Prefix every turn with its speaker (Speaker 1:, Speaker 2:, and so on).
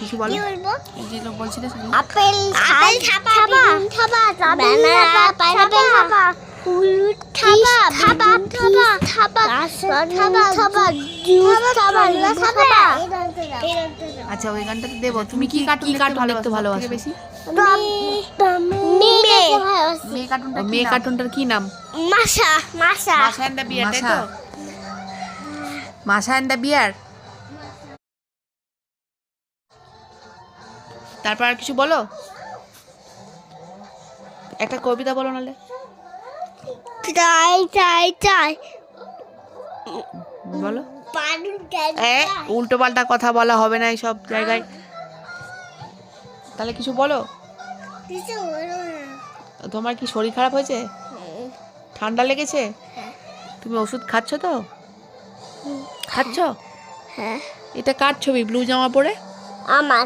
Speaker 1: কিছু বলো।
Speaker 2: কি বলবো?
Speaker 1: এই যে লোক বলছিলে
Speaker 2: আপেল খাবা, ব্যানানা পাইনাপেল খাবা, হলুদ খাবা, বেগুন খাবা, খাবা, জুস খাবা, লেবু খাবা।
Speaker 1: আচ্ছা ওই গানটাতে দেবো। তুমি কি কার্টুন দেখতে ভালোবাসো বেশি? মেয়ে কার্টুনটা মেয়ে কার্টুনটার কি নাম?
Speaker 2: মাশা মাশা
Speaker 1: মাশা এন্ড দ্য বিয়ার, তাই তো? মাশা এন্ড দ্য বিয়ার। তারপর আর কিছু বলো, একটা কবিতা বলো নালে।
Speaker 2: চাই চাই চাই
Speaker 1: বলো। উল্টো পাল্টা কথা বলা হবে না এই সব জায়গায়। তাহলে কিছু বলো। তোমার কি শরীর খারাপ হয়েছে? ঠান্ডা লেগেছে? তুমি ওষুধ খাচ্ছ তো? খাচ্ছ?
Speaker 2: হ্যাঁ।
Speaker 1: এটা কার ছবি ব্লু জামা পরে?
Speaker 2: আমার।